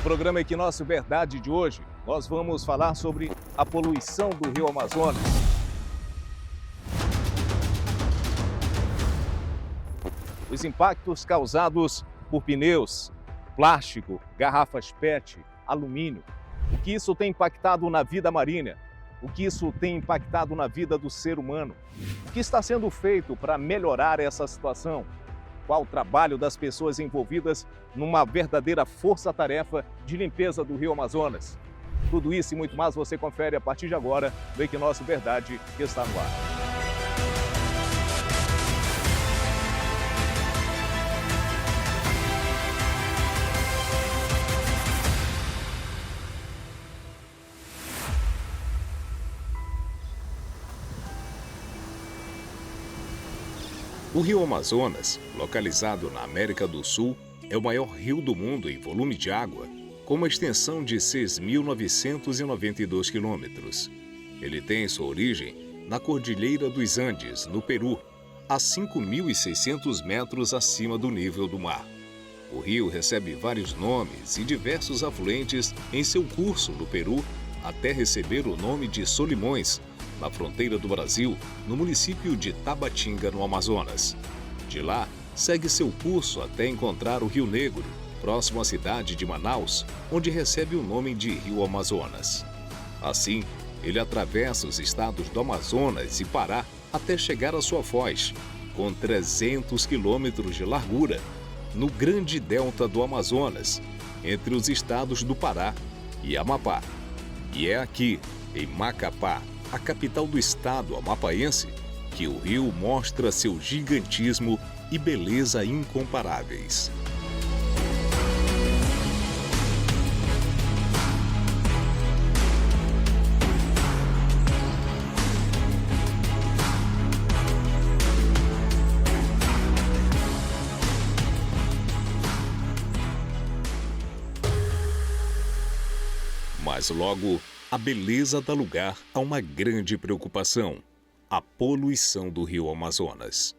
programa Equinócio Verdade de hoje, nós vamos falar sobre a poluição do Rio Amazonas. Os impactos causados por pneus, plástico, garrafas PET, alumínio. O que isso tem impactado na vida marinha? O que isso tem impactado na vida do ser humano? O que está sendo feito para melhorar essa situação? Qual o trabalho das pessoas envolvidas numa verdadeira força-tarefa de limpeza do Rio Amazonas? Tudo isso e muito mais você confere a partir de agora no Equinócio Verdade, que está no ar. O Rio Amazonas, localizado na América do Sul, é o maior rio do mundo em volume de água, com uma extensão de 6.992 quilômetros. Ele tem sua origem na Cordilheira dos Andes, no Peru, a 5.600 metros acima do nível do mar. O rio recebe vários nomes e diversos afluentes em seu curso no Peru, até receber o nome de Solimões, na fronteira do Brasil, no município de Tabatinga, no Amazonas. De lá, segue seu curso até encontrar o Rio Negro, próximo à cidade de Manaus, onde recebe o nome de Rio Amazonas. Assim, ele atravessa os estados do Amazonas e Pará até chegar à sua foz, com 300 quilômetros de largura, no grande delta do Amazonas, entre os estados do Pará e Amapá. E é aqui, em Macapá, a capital do estado amapaense, que o rio mostra seu gigantismo e beleza incomparáveis. Mas logo, a beleza dá lugar a uma grande preocupação: a poluição do Rio Amazonas.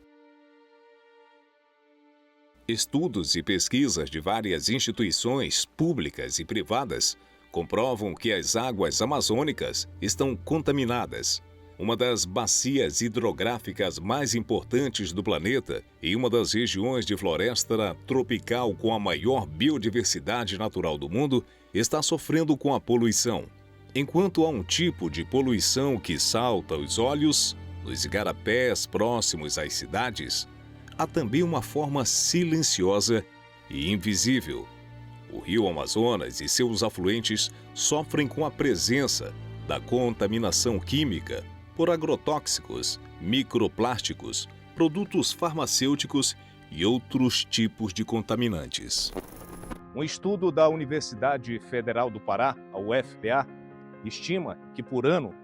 Estudos e pesquisas de várias instituições públicas e privadas comprovam que as águas amazônicas estão contaminadas. Uma das bacias hidrográficas mais importantes do planeta e uma das regiões de floresta tropical com a maior biodiversidade natural do mundo está sofrendo com a poluição. Enquanto há um tipo de poluição que salta aos olhos, nos igarapés próximos às cidades, há também uma forma silenciosa e invisível. O Rio Amazonas e seus afluentes sofrem com a presença da contaminação química por agrotóxicos, microplásticos, produtos farmacêuticos e outros tipos de contaminantes. Um estudo da Universidade Federal do Pará, a UFPA, estima que por ano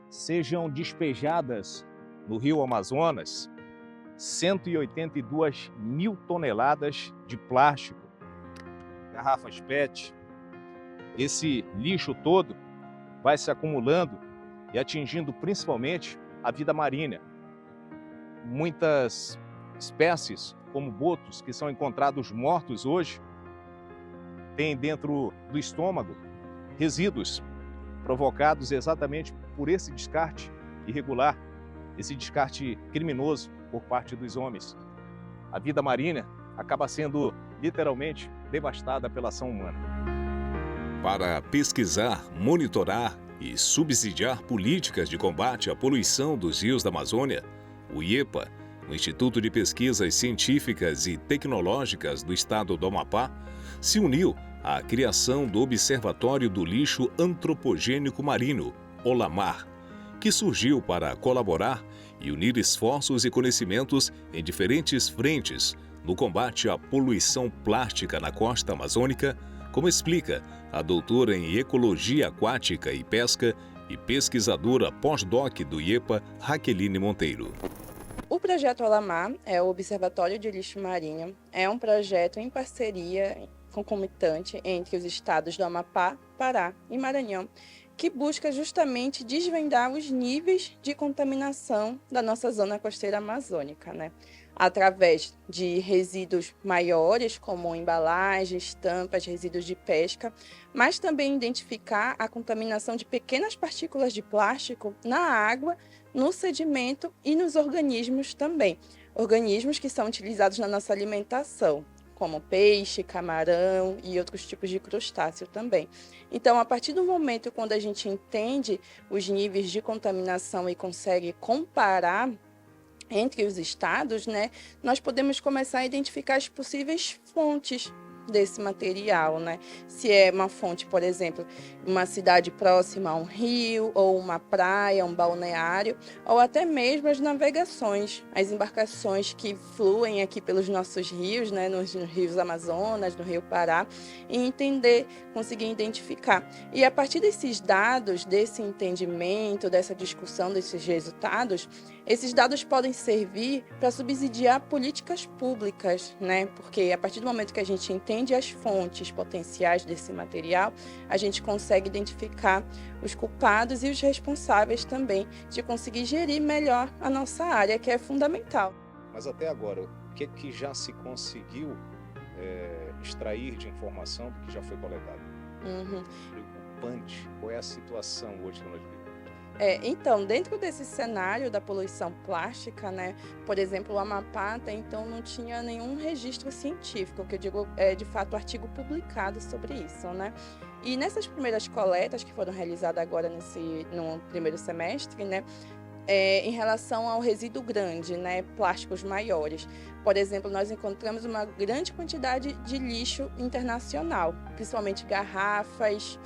sejam despejadas no Rio Amazonas 182 mil toneladas de plástico, garrafas PET. Esse lixo todo vai se acumulando e atingindo principalmente a vida marinha. Muitas espécies, como botos, que são encontrados mortos hoje, têm dentro do estômago resíduos provocados exatamente por esse descarte irregular, esse descarte criminoso por parte dos homens. A vida marinha acaba sendo literalmente devastada pela ação humana. Para pesquisar, monitorar e subsidiar políticas de combate à poluição dos rios da Amazônia, o IEPA, o Instituto de Pesquisas Científicas e Tecnológicas do Estado do Amapá, se uniu à criação do Observatório do Lixo Antropogênico Marino, OLAMAR, que surgiu para colaborar e unir esforços e conhecimentos em diferentes frentes no combate à poluição plástica na costa amazônica, como explica a doutora em Ecologia Aquática e Pesca e pesquisadora pós-doc do IEPA, Raqueline Monteiro. O projeto OLAMAR, o Observatório de Lixo Marinho, é um projeto em parceria concomitante entre os estados do Amapá, Pará e Maranhão, que busca justamente desvendar os níveis de contaminação da nossa zona costeira amazônica, através de resíduos maiores, como embalagens, tampas, resíduos de pesca, mas também identificar a contaminação de pequenas partículas de plástico na água, no sedimento e nos organismos também. Organismos que são utilizados na nossa alimentação, como peixe, camarão e outros tipos de crustáceo também. Então, a partir do momento quando a gente entende os níveis de contaminação e consegue comparar entre os estados, né, nós podemos começar a identificar as possíveis fontes desse material, né? Se é uma fonte, por exemplo, uma cidade próxima a um rio, ou uma praia, um balneário, ou até mesmo as navegações, as embarcações que fluem aqui pelos nossos rios, né, nos rios Amazonas, no Rio Pará, e entender, conseguir identificar. E a partir desses dados, desse entendimento, dessa discussão, desses resultados, esses dados podem servir para subsidiar políticas públicas, né? Porque a partir do momento que a gente entende as fontes potenciais desse material, a gente consegue identificar os culpados e os responsáveis também de conseguir gerir melhor a nossa área, que é fundamental. Mas até agora, o que já se conseguiu extrair de informação do que já foi coletado? Preocupante. Qual é a situação hoje que nós vivemos? Então, dentro desse cenário da poluição plástica, né, por exemplo, o Amapá até então não tinha nenhum registro científico, que eu digo de fato artigo publicado sobre isso, né? E nessas primeiras coletas que foram realizadas agora no primeiro semestre, né, em relação ao resíduo grande, né, plásticos maiores. Por exemplo, nós encontramos uma grande quantidade de lixo internacional, principalmente garrafas,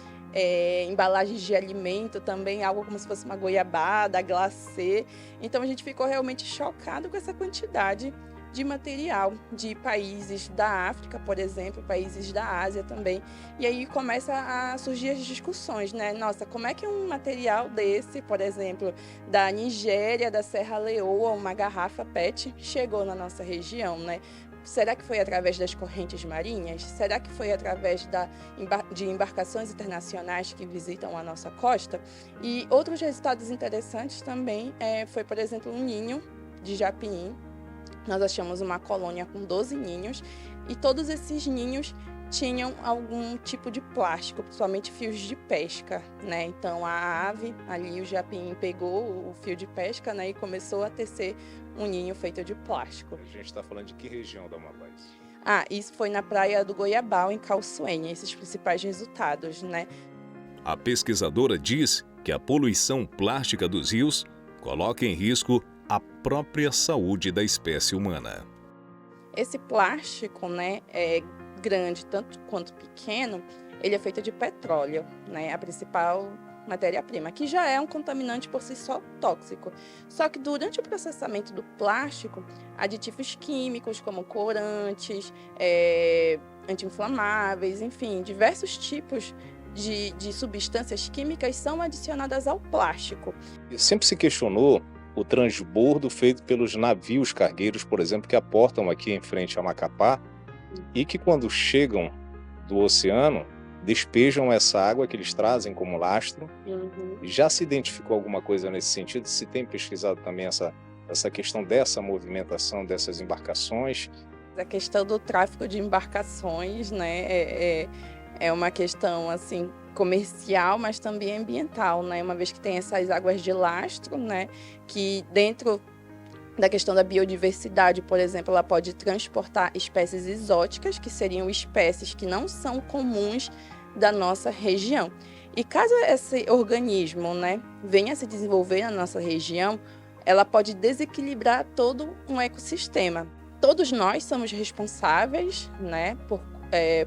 embalagens de alimento também, algo como se fosse uma goiabada, glacê. Então a gente ficou realmente chocado com essa quantidade de material de países da África, por exemplo, países da Ásia também. E aí começa a surgir as discussões, né? Nossa, como é que um material desse, por exemplo, da Nigéria, da Serra Leoa, uma garrafa PET, chegou na nossa região, né? Será que foi através das correntes marinhas? Será que foi através de embarcações internacionais que visitam a nossa costa? E outros resultados interessantes também foi, por exemplo, um ninho de japim. Nós achamos uma colônia com 12 ninhos e todos esses ninhos tinham algum tipo de plástico, principalmente fios de pesca, né? Então a ave, ali o japim pegou o fio de pesca, né, e começou a tecer um ninho feito de plástico. A gente está falando de que região da Amapá? Isso foi na praia do Goiabal, em Calçoene, esses principais resultados, né? A pesquisadora diz que a poluição plástica dos rios coloca em risco a própria saúde da espécie humana. Esse plástico, né, grande tanto quanto pequeno, ele é feito de petróleo, né, a principal matéria-prima, que já é um contaminante por si só tóxico. Só que durante o processamento do plástico, aditivos químicos como corantes, anti-inflamáveis, enfim, diversos tipos de substâncias químicas são adicionadas ao plástico. Sempre se questionou o transbordo feito pelos navios cargueiros, por exemplo, que aportam aqui em frente a Macapá e que quando chegam do oceano, despejam essa água que eles trazem como lastro. Já se identificou alguma coisa nesse sentido? Se tem pesquisado também essa questão dessa movimentação dessas embarcações? A questão do tráfico de embarcações, né, é uma questão assim comercial, mas também ambiental, né? Uma vez que tem essas águas de lastro, né, que dentro da questão da biodiversidade, por exemplo, ela pode transportar espécies exóticas, que seriam espécies que não são comuns da nossa região. E caso esse organismo, né, venha a se desenvolver na nossa região, ela pode desequilibrar todo um ecossistema. Todos nós somos responsáveis, né,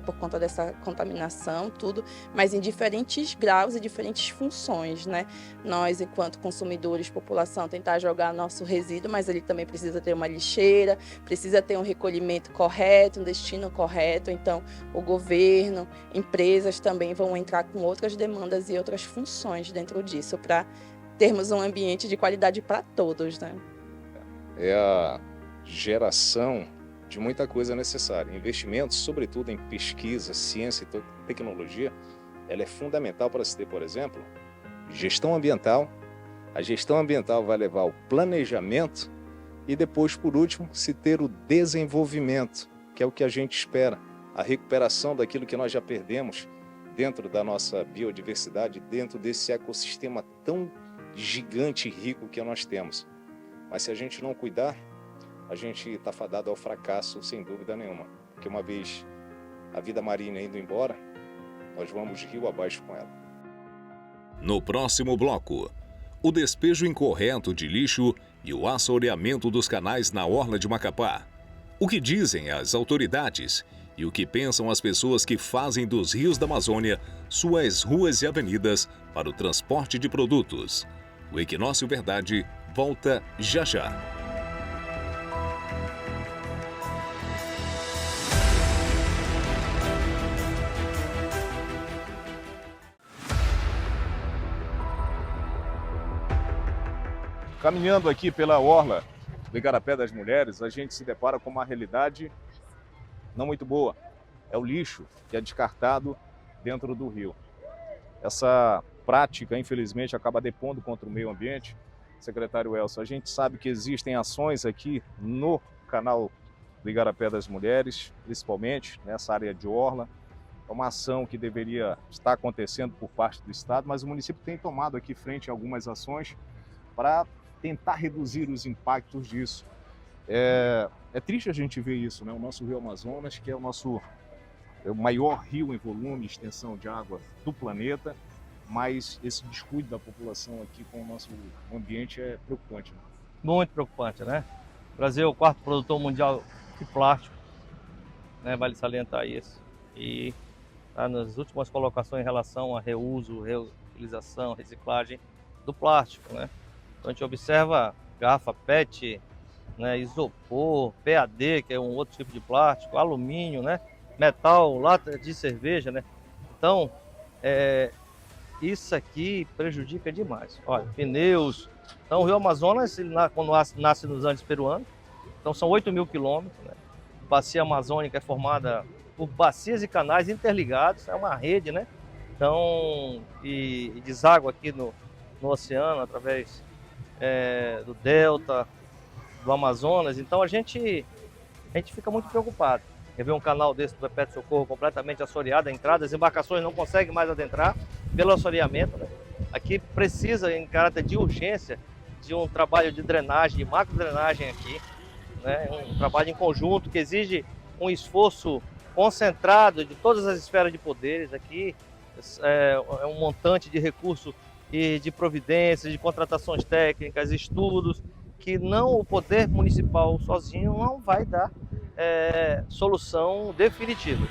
por conta dessa contaminação, tudo, mas em diferentes graus e diferentes funções, né? Nós, enquanto consumidores, população, tentar jogar nosso resíduo, mas ele também precisa ter uma lixeira, precisa ter um recolhimento correto, um destino correto. Então, o governo, empresas também vão entrar com outras demandas e outras funções dentro disso, para termos um ambiente de qualidade para todos, né? É a geração de muita coisa necessária. Investimentos, sobretudo em pesquisa, ciência e tecnologia, ela é fundamental para se ter, por exemplo, gestão ambiental. A gestão ambiental vai levar ao planejamento e depois, por último, se ter o desenvolvimento, que é o que a gente espera, a recuperação daquilo que nós já perdemos dentro da nossa biodiversidade, dentro desse ecossistema tão gigante e rico que nós temos. Mas se a gente não cuidar, a gente está fadado ao fracasso, sem dúvida nenhuma. Porque uma vez a vida marinha indo embora, nós vamos rio abaixo com ela. No próximo bloco, o despejo incorreto de lixo e o assoreamento dos canais na orla de Macapá. O que dizem as autoridades e o que pensam as pessoas que fazem dos rios da Amazônia suas ruas e avenidas para o transporte de produtos. O Equinócio Verdade volta já já. Caminhando aqui pela orla do Igarapé das Mulheres, a gente se depara com uma realidade não muito boa. É o lixo que é descartado dentro do rio. Essa prática, infelizmente, acaba depondo contra o meio ambiente. Secretário Elcio, a gente sabe que existem ações aqui no canal do Igarapé das Mulheres, principalmente nessa área de orla. É uma ação que deveria estar acontecendo por parte do Estado, mas o município tem tomado aqui frente a algumas ações para tentar reduzir os impactos disso. É triste a gente ver isso, né? O nosso rio Amazonas, que é o maior rio em volume e extensão de água do planeta, mas esse descuido da população aqui com o nosso ambiente é preocupante. Né? Muito preocupante, né? O Brasil é o quarto produtor mundial de plástico, né? Vale salientar isso. E está nas últimas colocações em relação a reuso, reutilização, reciclagem do plástico, né? Então a gente observa garrafa PET, né, isopor, PAD, que é um outro tipo de plástico, alumínio, né, metal, lata de cerveja, né? Então, isso aqui prejudica demais. Olha, pneus. Então o Rio Amazonas, quando nasce nos Andes peruanos, então são 8.000 quilômetros, né? A bacia amazônica é formada por bacias e canais interligados, é uma rede, né? Então, e deságua aqui no oceano através do delta, do Amazonas. Então a gente fica muito preocupado. Quer ver um canal desse do Perpétuo Socorro completamente assoreado, a entrada, as embarcações não conseguem mais adentrar pelo assoreamento, né? Aqui precisa, em caráter de urgência, de um trabalho de drenagem, de macro-drenagem aqui, né? Um trabalho em conjunto que exige um esforço concentrado de todas as esferas de poderes aqui, é um montante de recursos e de providências, de contratações técnicas, estudos, que o poder municipal sozinho não vai dar solução definitiva.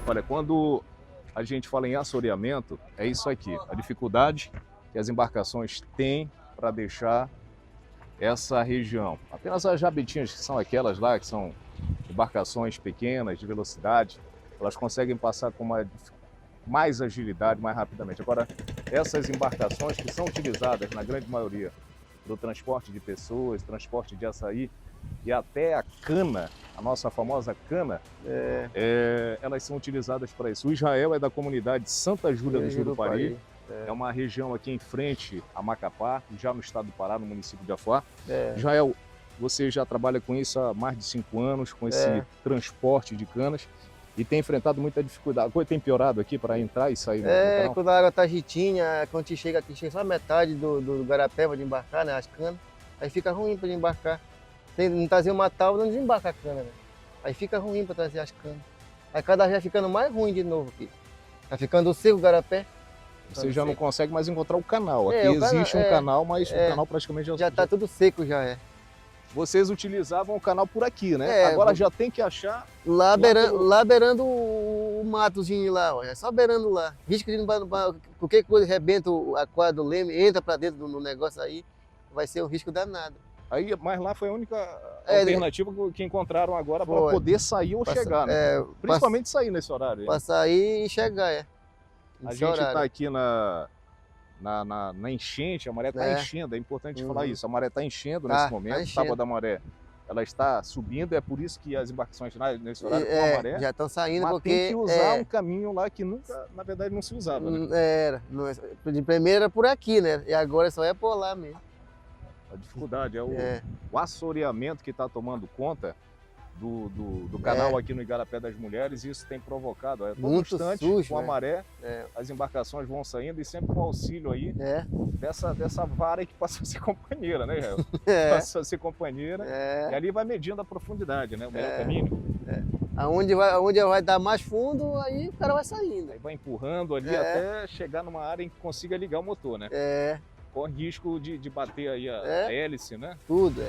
Olha, quando a gente fala em assoreamento, é isso aqui, a dificuldade que as embarcações têm para deixar essa região. Apenas as jabetinhas, que são aquelas lá, que são embarcações pequenas, de velocidade, elas conseguem passar com mais agilidade, mais rapidamente. Agora, essas embarcações que são utilizadas, na grande maioria, do transporte de pessoas, transporte de açaí, e até a cana, a nossa famosa cana, elas são utilizadas para isso. O Israel é da comunidade Santa Júlia do Jurupari, é uma região aqui em frente a Macapá, já no estado do Pará, no município de Afuá. Israel, você já trabalha com isso há mais de 5 anos, com esse transporte de canas, e tem enfrentado muita dificuldade. A coisa tem piorado aqui para entrar e sair do canal? Quando a água está agitinha, quando a gente chega aqui, chega só a metade do garapé para embarcar, né, as canas, aí fica ruim para embarcar. Não trazer uma tábua, não desembarca a cana, né? Aí fica ruim para trazer as canas. Aí cada vez vai ficando mais ruim de novo aqui. Tá ficando seco o garapé. Você já não consegue mais encontrar o canal. Aqui existe um canal, mas o canal praticamente já está tudo seco já. Vocês utilizavam o canal por aqui, né? Agora já tem que achar... Lá beirando o matozinho lá, ó. É só beirando lá. Risco de qualquer coisa rebenta a quadra do leme, entra para dentro do negócio aí, vai ser um risco danado. Aí, mas lá foi a única alternativa que encontraram agora para poder sair ou chegar, né? Principalmente sair nesse horário. Para sair e chegar, A gente está aqui na enchente, a maré está enchendo, é importante falar isso, a maré está enchendo Tá, nesse momento, enchendo. tábua da maré, ela está subindo, é por isso que as embarcações nesse horário com a maré, já estão saindo mas porque tem que usar um caminho lá que nunca, na verdade, não se usava, né? de primeira era por aqui, né? E agora só é por lá mesmo. A dificuldade é o assoreamento que está tomando conta do canal aqui no Igarapé das Mulheres, e isso tem provocado, todo Muito instante, sujo, com a né? maré, as embarcações vão saindo, e sempre com o auxílio aí dessa vara aí que passa a ser companheira, né, Israel? Passa a ser companheira, e ali vai medindo a profundidade, né, o melhor caminho. Aonde vai dar mais fundo, aí o cara vai saindo. Aí vai empurrando ali até chegar numa área em que consiga ligar o motor, né? Corre risco de bater aí a hélice, né? Tudo.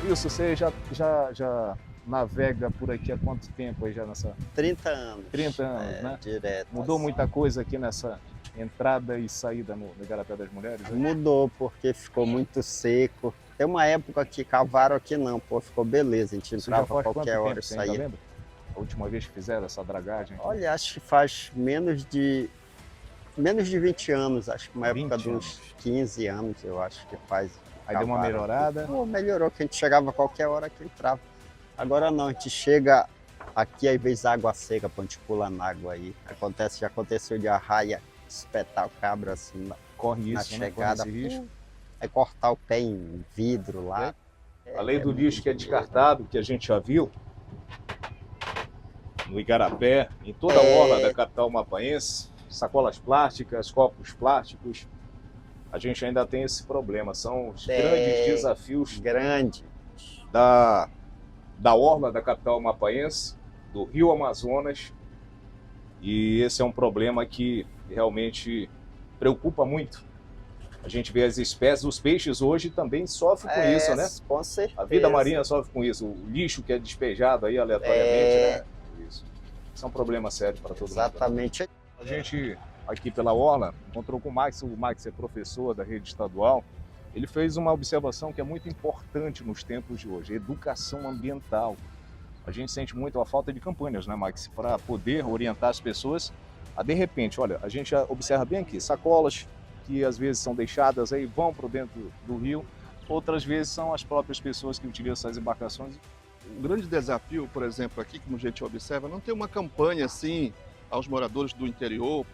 Isso, você já navega por aqui há quanto tempo aí já nessa... 30 anos. 30 anos, né? Direto. Mudou muita coisa aqui nessa entrada e saída no Igarapé das Mulheres? Né? Mudou, porque ficou muito seco. Tem uma época que cavaram aqui não, pô, ficou beleza, a gente Isso já entrava faz a qualquer quanto hora tempo, e você ainda saía. lembra? A última vez que fizeram essa dragagem? Olha, acho que faz menos de 20 anos, acho que uma época de uns 15 anos, eu acho que faz. Aí deu uma melhorada? Pô, melhorou, que a gente chegava a qualquer hora que entrava. Agora não, a gente chega aqui, às vezes água seca, a gente pula na água aí. Já aconteceu de arraia espetar o cabra assim Corre na isso, chegada. Né? Corre esse risco. Aí cortar o pé em vidro lá. A lei do lixo que é descartado, que a gente já viu no Igarapé, em toda a orla da capital mapaense, sacolas plásticas, copos plásticos, a gente ainda tem esse problema. São os grandes desafios da orla da capital mapaense, do Rio Amazonas, e esse é um problema que realmente preocupa muito. A gente vê as espécies, os peixes hoje também sofrem com isso, né? Com certeza. A vida marinha sofre com isso, o lixo que é despejado aí aleatoriamente, né? Isso é um problema sério para todo mundo. Exatamente. A gente, aqui pela orla, encontrou com o Max é professor da rede estadual. Ele fez uma observação que é muito importante nos tempos de hoje, educação ambiental. A gente sente muito a falta de campanhas, né, Max, para poder orientar as pessoas a, de repente, olha, a gente já observa bem aqui, sacolas que às vezes são deixadas aí, vão para dentro do rio, outras vezes são as próprias pessoas que utilizam essas embarcações. O grande desafio, por exemplo, aqui, como a gente observa, não tem uma campanha assim aos moradores do interior,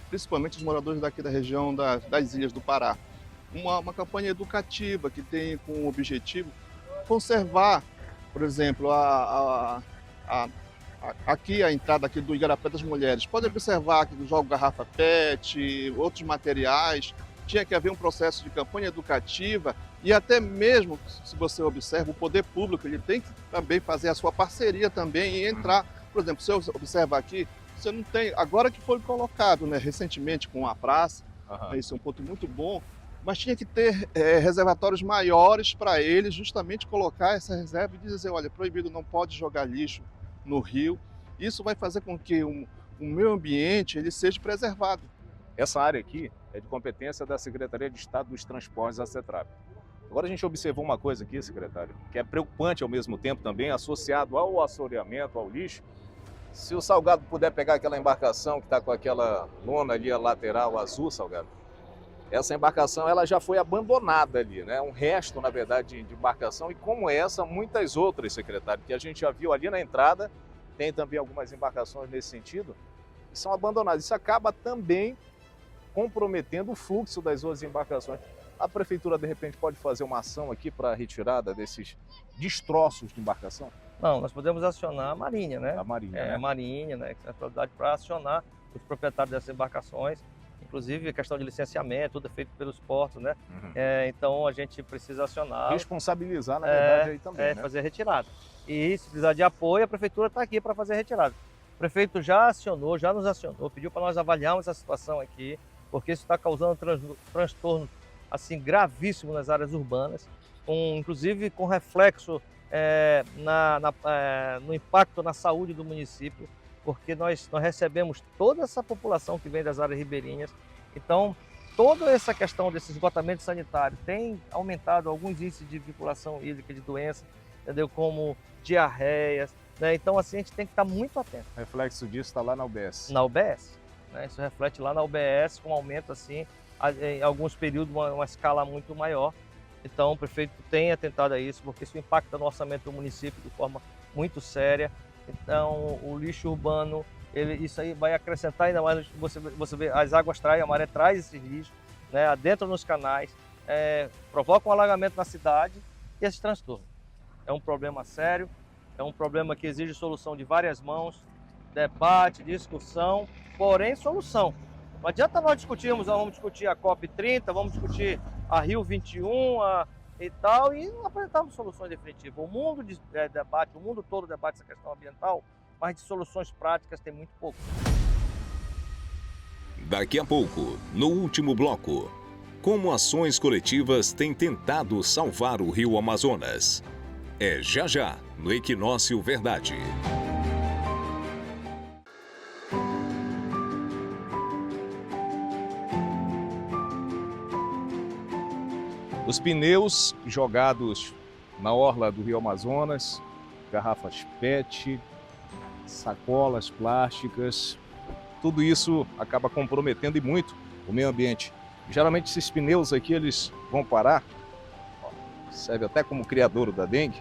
principalmente os moradores daqui da região das Ilhas do Pará. Uma campanha educativa que tem como objetivo conservar, por exemplo, aqui a entrada aqui do Igarapé das Mulheres. Pode observar que joga garrafa PET, outros materiais. Tinha que haver um processo de campanha educativa e até mesmo, se você observa, o poder público ele tem que também fazer a sua parceria também e entrar. Por exemplo, se eu observar aqui, você não tem, agora que foi colocado, né, recentemente com a praça, isso é um ponto muito bom, mas tinha que ter reservatórios maiores para eles, justamente colocar essa reserva e dizer, olha, proibido, não pode jogar lixo no rio. Isso vai fazer com que o meio ambiente ele seja preservado. Essa área aqui é de competência da Secretaria de Estado dos Transportes, a CETRAP. Agora a gente observou uma coisa aqui, secretário, que é preocupante ao mesmo tempo também, associado ao assoreamento, ao lixo. Se o Salgado puder pegar aquela embarcação que está com aquela lona ali, a lateral azul, Salgado, essa embarcação ela já foi abandonada ali, né? Um resto, na verdade, de embarcação, e como essa, muitas outras, secretário, que a gente já viu ali na entrada, tem também algumas embarcações nesse sentido, que são abandonadas. Isso acaba também comprometendo o fluxo das outras embarcações. A prefeitura, de repente, pode fazer uma ação aqui para a retirada desses destroços de embarcação? Não, nós podemos acionar a Marinha, né? A Marinha, a Marinha, né? Que tem a prioridade para acionar os proprietários dessas embarcações. Inclusive, a questão de licenciamento, tudo é feito pelos portos, né? Então, a gente precisa acionar... Responsabilizar, na verdade, aí também, né? Fazer a retirada. E, se precisar de apoio, a prefeitura está aqui para fazer a retirada. O prefeito já acionou, já nos acionou, pediu para nós avaliarmos essa situação aqui, porque isso está causando transtorno assim, gravíssimo nas áreas urbanas, inclusive com reflexo no impacto na saúde do município, porque nós recebemos toda essa população que vem das áreas ribeirinhas. Então, toda essa questão desse esgotamento sanitário tem aumentado alguns índices de vinculação hídrica de doenças, entendeu? Como diarreias, né? Então, assim, a gente tem que estar muito atento. O reflexo disso está lá na UBS. Na UBS, né? Isso reflete lá na UBS com aumento, assim, em alguns períodos, uma escala muito maior. Então, o prefeito tem atentado a isso, porque isso impacta no orçamento do município de forma muito séria. Então, o lixo urbano, isso aí vai acrescentar ainda mais. Você vê, as águas traem, a maré traz esses lixos, né, adentro nos canais, provoca um alagamento na cidade e esse transtorno. É um problema sério, é um problema que exige solução de várias mãos, debate, discussão, porém solução. Não adianta nós discutirmos, vamos discutir a COP30, vamos discutir a Rio 21 e tal, e não apresentarmos soluções definitivas. O mundo debate, o mundo todo debate essa questão ambiental, mas de soluções práticas tem muito pouco. Daqui a pouco, no último bloco, como ações coletivas têm tentado salvar o Rio Amazonas. É já no Equinócio Verdade. Os pneus jogados na orla do Rio Amazonas, garrafas PET, sacolas plásticas, tudo isso acaba comprometendo e muito o meio ambiente. Geralmente esses pneus aqui eles vão parar, serve até como criadouro da dengue,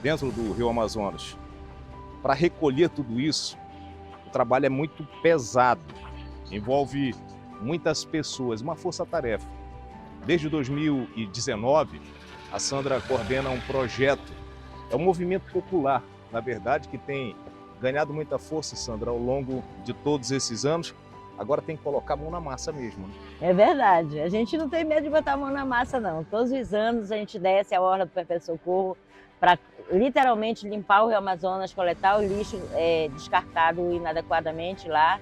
dentro do Rio Amazonas. Para recolher tudo isso, o trabalho é muito pesado, envolve muitas pessoas, uma força-tarefa. Desde 2019, a Sandra coordena um projeto, é um movimento popular, na verdade, que tem ganhado muita força, Sandra, ao longo de todos esses anos. Agora tem que colocar a mão na massa mesmo, né? É verdade, a gente não tem medo de botar a mão na massa, não. Todos os anos a gente desce a orla do Perpétuo Socorro para literalmente limpar o Rio Amazonas, coletar o lixo descartado inadequadamente lá.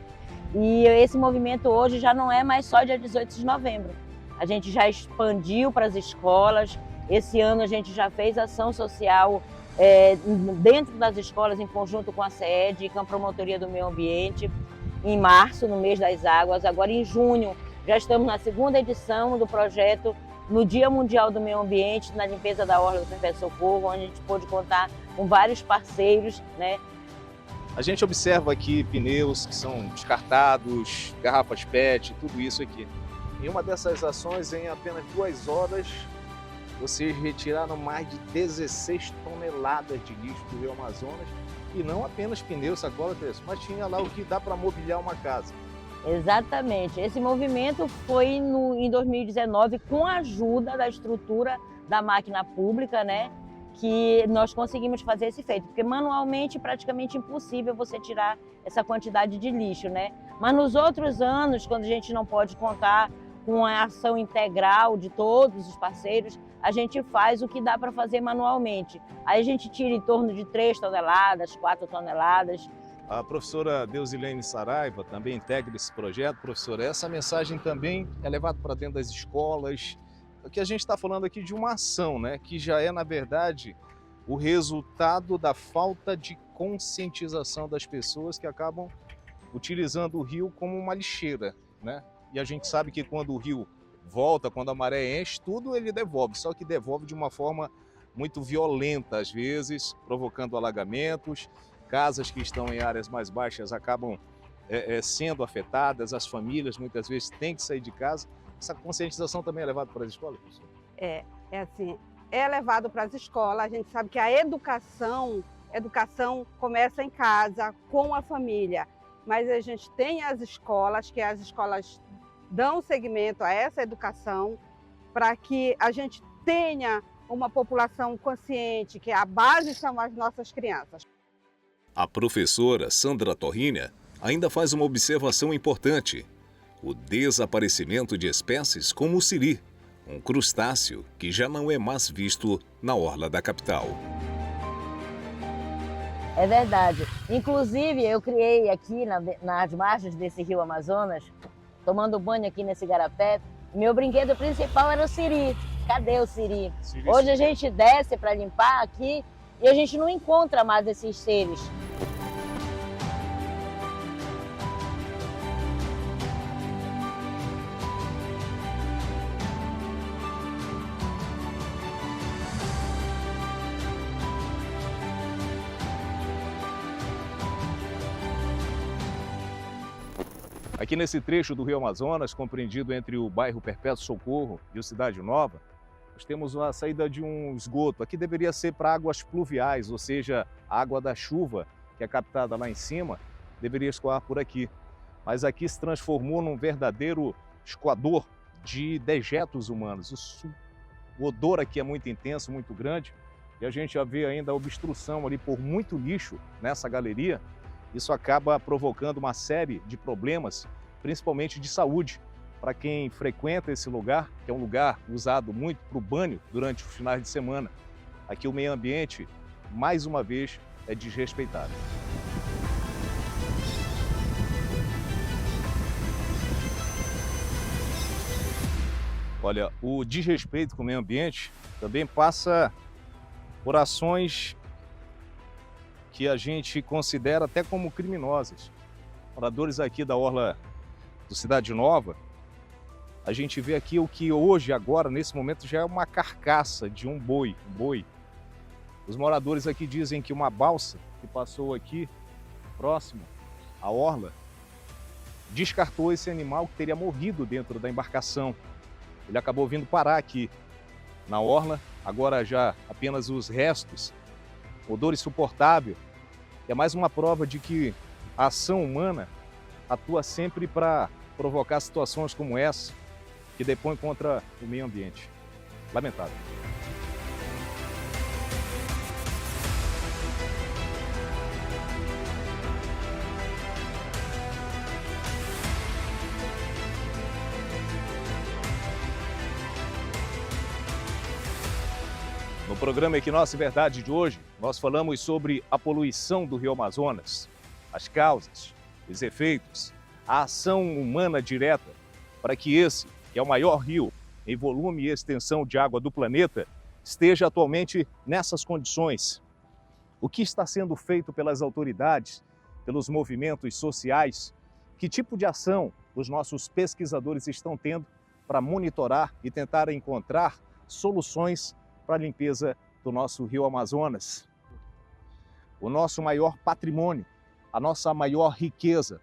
E esse movimento hoje já não é mais só dia 18 de novembro. A gente já expandiu para as escolas. Esse ano a gente já fez ação social dentro das escolas, em conjunto com a SED, com a Promotoria do Meio Ambiente, em março, no mês das águas. Agora, em junho, já estamos na segunda edição do projeto no Dia Mundial do Meio Ambiente, na limpeza da orla do Perpétuo Socorro, onde a gente pôde contar com vários parceiros, né? A gente observa aqui pneus que são descartados, garrafas PET, tudo isso aqui. Em uma dessas ações, em apenas 2 horas, vocês retiraram mais de 16 toneladas de lixo do Rio Amazonas. E não apenas pneus, sacolas, mas tinha lá o que dá para mobiliar uma casa. Exatamente. Esse movimento foi em 2019, com a ajuda da estrutura da máquina pública, né? Que nós conseguimos fazer esse feito. Porque manualmente é praticamente impossível você tirar essa quantidade de lixo, né? Mas nos outros anos, quando a gente não pode contar com a ação integral de todos os parceiros, a gente faz o que dá para fazer manualmente. Aí a gente tira em torno de 3 toneladas, 4 toneladas. A professora Deusilene Saraiva também integra esse projeto. Professora, essa mensagem também é levada para dentro das escolas. O que a gente está falando aqui de uma ação, né, que já é, na verdade, o resultado da falta de conscientização das pessoas que acabam utilizando o rio como uma lixeira, né? E a gente sabe que quando o rio volta, quando a maré enche, tudo ele devolve, só que devolve de uma forma muito violenta, às vezes, provocando alagamentos. Casas que estão em áreas mais baixas acabam sendo afetadas, as famílias muitas vezes têm que sair de casa. Essa conscientização também é levada para as escolas, professor? Assim, é levado para as escolas. A gente sabe que a educação começa em casa, com a família. Mas a gente tem as escolas, que as escolas dão seguimento a essa educação para que a gente tenha uma população consciente, que a base são as nossas crianças. A professora Sandra Torrinha ainda faz uma observação importante: o desaparecimento de espécies como o siri, um crustáceo que já não é mais visto na orla da capital. É verdade. Inclusive, eu criei aqui nas margens desse Rio Amazonas, tomando banho aqui nesse igarapé, meu brinquedo principal era o siri. Cadê o siri? Hoje a gente desce para limpar aqui e a gente não encontra mais esses seres. Aqui nesse trecho do Rio Amazonas, compreendido entre o bairro Perpétuo Socorro e o Cidade Nova, nós temos a saída de um esgoto. Aqui deveria ser para águas pluviais, ou seja, a água da chuva, que é captada lá em cima, deveria escoar por aqui. Mas aqui se transformou num verdadeiro escoador de dejetos humanos. O odor aqui é muito intenso, muito grande, e a gente já vê ainda a obstrução ali por muito lixo nessa galeria. Isso acaba provocando uma série de problemas, principalmente de saúde, para quem frequenta esse lugar, que é um lugar usado muito para o banho durante os finais de semana. Aqui o meio ambiente, mais uma vez, é desrespeitado. Olha, o desrespeito com o meio ambiente também passa por ações que a gente considera até como criminosas. Moradores aqui da orla do Cidade Nova, a gente vê aqui o que hoje, agora, nesse momento, já é uma carcaça de um boi. Os moradores aqui dizem que uma balsa que passou aqui, próximo à orla, descartou esse animal que teria morrido dentro da embarcação. Ele acabou vindo parar aqui na orla, agora já apenas os restos, odor insuportável. É mais uma prova de que a ação humana atua sempre para provocar situações como essa, que depõem contra o meio ambiente. Lamentável. No programa Equinócia e Verdade de hoje, nós falamos sobre a poluição do Rio Amazonas, as causas, os efeitos, a ação humana direta para que esse, que é o maior rio em volume e extensão de água do planeta, esteja atualmente nessas condições. O que está sendo feito pelas autoridades, pelos movimentos sociais? Que tipo de ação os nossos pesquisadores estão tendo para monitorar e tentar encontrar soluções para a limpeza do nosso Rio Amazonas? O nosso maior patrimônio, a nossa maior riqueza,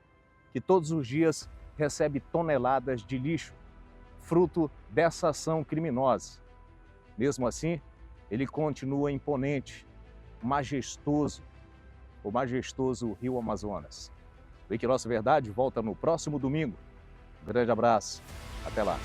que todos os dias recebe toneladas de lixo, fruto dessa ação criminosa. Mesmo assim, ele continua imponente, majestoso, o majestoso Rio Amazonas. O Equinócia Verdade volta no próximo domingo. Um grande abraço, até lá.